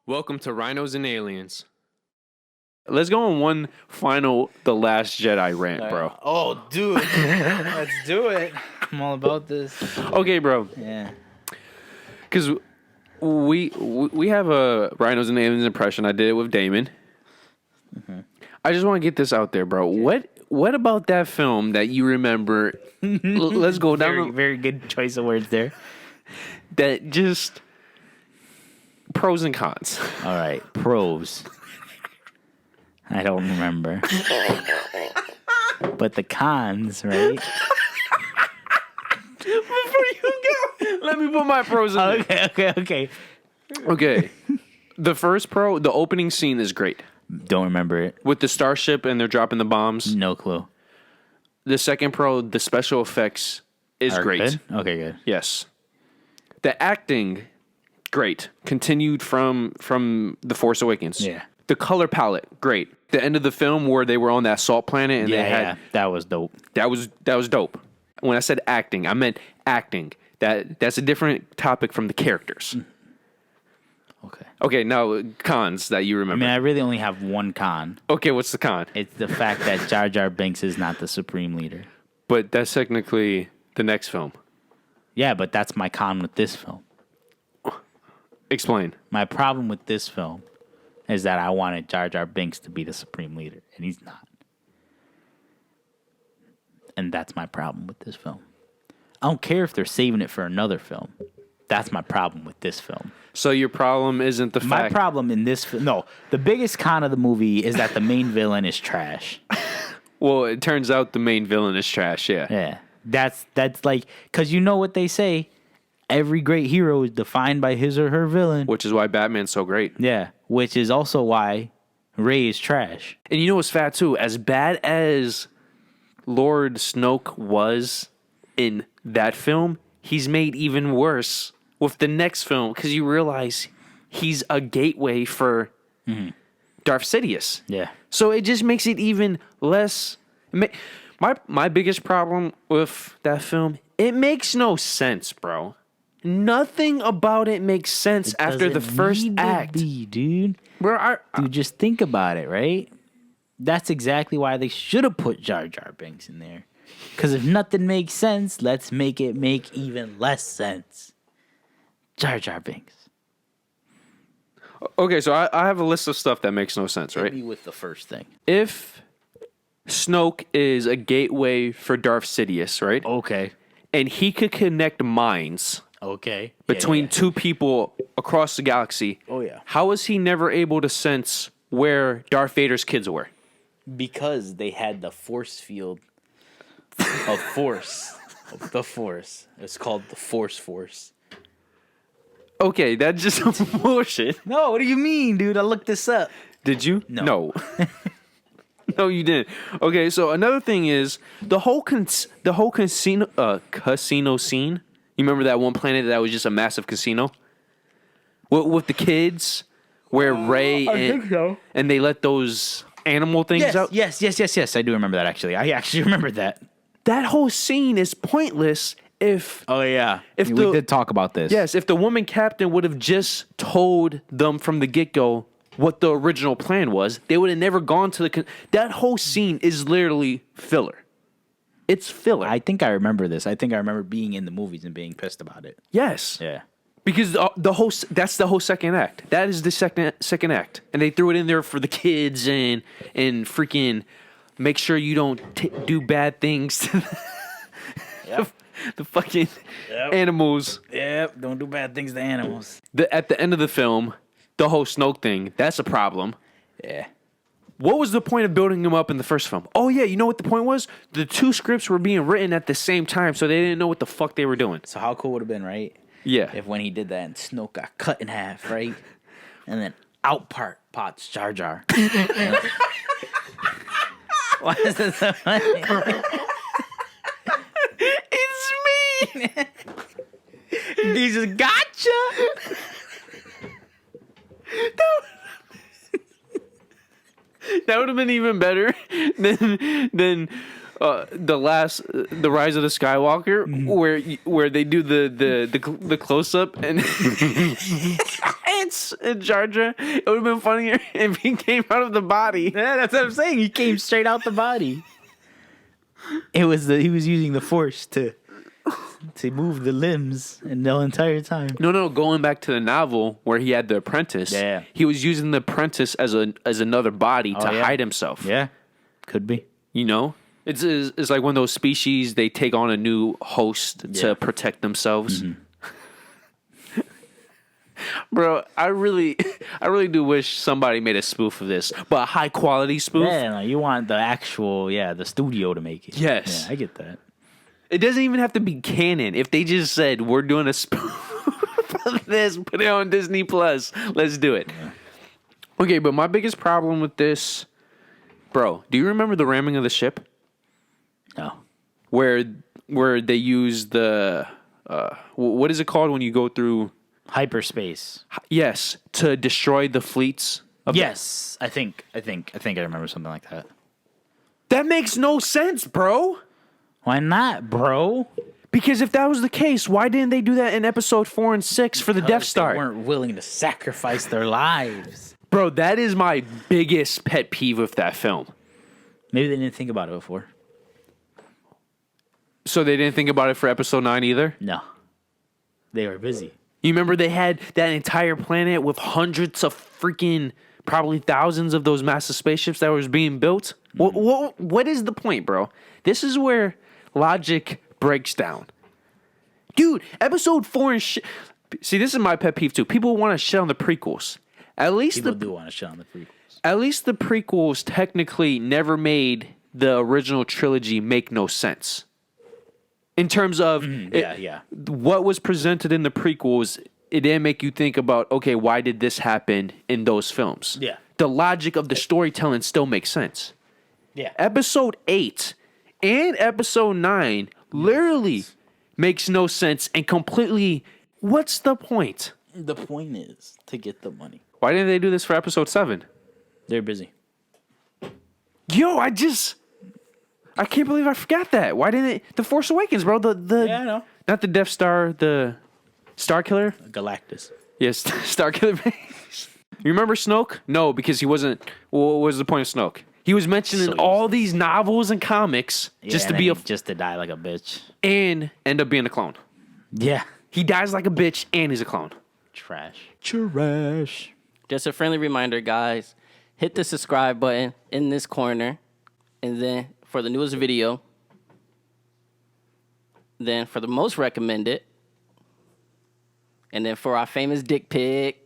Welcome to Rhinos and Aliens. Let's go on one final The Last Jedi rant, bro. Oh, dude. Let's do it. I'm all about this. Okay, bro. Yeah. Because we have a Rhinos and Aliens impression. I did it with Damon. Mm-hmm. I just want to get this out there, bro. Okay. What about that film that you remember? Let's go down. Very good choice of words there. That just pros and cons. All right, pros. I don't remember. But the cons, right? Before you go, let me put my pros in there. Okay. The first pro, the opening scene is great. Don't remember it. With the starship and they're dropping the bombs. No clue. The second pro, the special effects is great. Good? Okay, good. Yes. The acting, great. Continued from The Force Awakens. Yeah. The color palette, great. The end of the film where they were on that salt planet and they had that was dope. That was dope. When I said acting, I meant acting. That's a different topic from the characters. Okay. Okay, now cons that you remember. I mean, I really only have one con. Okay, what's the con? It's the fact that Jar Jar Binks is not the supreme leader. But that's technically the next film. Yeah, but that's my con with this film. Explain. My problem with this film is that I wanted Jar Jar Binks to be the supreme leader, and he's not. And that's my problem with this film. I don't care if they're saving it for another film. That's my problem with this film. So your problem isn't the fact... My problem in this film... No, the biggest con of the movie is that the main villain is trash. Well, it turns out the main villain is trash, yeah. Yeah. That's like... Because you know what they say. Every great hero is defined by his or her villain. Which is why Batman's so great. Yeah. Which is also why Rey is trash. And you know what's fat, too? As bad as Lord Snoke was in that film, he's made even worse with the next film because you realize he's a gateway for Darth Sidious. Yeah. So it just makes it even less... My biggest problem with that film, it makes no sense, bro. Nothing about it makes sense after the first act. Dude. Bro, Dude, just think about it, right? That's exactly why they should have put Jar Jar Binks in there. Because if nothing makes sense, let's make it make even less sense. Jar Jar Binks. Okay, so I have a list of stuff that makes no sense, right? Hit me with the first thing. If Snoke is a gateway for Darth Sidious, right? Okay. And he could connect minds between two people across the galaxy. Oh, yeah. How is he never able to sense where Darth Vader's kids were? Because they had the force field of force. Of the force. It's called the Force. Okay, that's just bullshit. No, what do you mean, dude? I looked this up. Did you? No. No, you didn't. Okay, so another thing is the whole casino scene. You remember that one planet that was just a massive casino with the kids, where Rey and they let those animal things out. Yes. I do remember that. Actually, I actually remember that. That whole scene is pointless. If we did talk about this. Yes, if the woman captain would have just told them from the get-go what the original plan was, they would have never gone to that whole scene is literally filler. It's filler. I think I remember this. I think I remember being in the movies and being pissed about it. Yes. Yeah. Because that's the whole second act. That is the second act. And they threw it in there for the kids and freaking make sure you don't do bad things to the fucking animals. Yep, don't do bad things to animals. At the end of the film, the whole Snoke thing, that's a problem. Yeah. What was the point of building him up in the first film? Oh, yeah, you know what the point was? The two scripts were being written at the same time, so they didn't know what the fuck they were doing. So how cool would have been, right? Yeah. If when he did that and Snoke got cut in half, right? And then out pots Jar Jar. Why is this so funny? It's me! He just gotcha! That would have been even better than the Rise of the Skywalker, where they do the close up and pants in Jar Jar. It would have been funnier if he came out of the body. Yeah, that's what I'm saying. He came straight out the body. He was using the force to move the limbs and the entire time. No, going back to the novel where he had the apprentice. Yeah. He was using the apprentice as another body to hide himself. Yeah, could be. You know? It's like one of those species, they take on a new host to protect themselves. Mm-hmm. Bro, I really do wish somebody made a spoof of this, but a high quality spoof. Yeah, no, you want the actual, the studio to make it. Yes. Yeah, I get that. It doesn't even have to be canon. If they just said, we're doing a spoof of this, put it on Disney Plus, let's do it. Yeah. Okay, but my biggest problem with this, bro, do you remember the ramming of the ship? No. Where they use the, what is it called when you go through... Hyperspace. Yes, to destroy the fleets. Yes, I think I remember something like that. That makes no sense, bro. Why not, bro? Because if that was the case, why didn't they do that in episode 4 and 6 for the Death Star? They weren't willing to sacrifice their lives. Bro, that is my biggest pet peeve with that film. Maybe they didn't think about it before. So they didn't think about it for episode 9 either? No. They were busy. You remember they had that entire planet with hundreds of freaking, probably thousands of those massive spaceships that was being built? Mm-hmm. What is the point, bro? This is where logic breaks down. Dude, episode 4 and shit. See, this is my pet peeve too. People want to shit on the prequels. People do want to shit on the prequels. At least the prequels technically never made the original trilogy make no sense. In terms of what was presented in the prequels, it didn't make you think about, okay, why did this happen in those films? Yeah. The logic of the storytelling still makes sense. Yeah. Episode 8 and episode 9 literally makes no sense and completely, what's the point? The point is to get the money. Why didn't they do this for episode 7? They're busy. Yo, I can't believe I forgot that. Why didn't it? The Force Awakens, bro. Yeah, I know. Not the Death Star, the Star Killer. Galactus. Yes, Star Killer base. You remember Snoke? No, because he wasn't. What was the point of Snoke? He was mentioned in all these novels and comics just to die like a bitch and end up being a clone. Yeah, he dies like a bitch and he's a clone. Trash. Just a friendly reminder, guys. Hit the subscribe button in this corner, and then for the newest video, then for the most recommended, and then for our famous dick pic.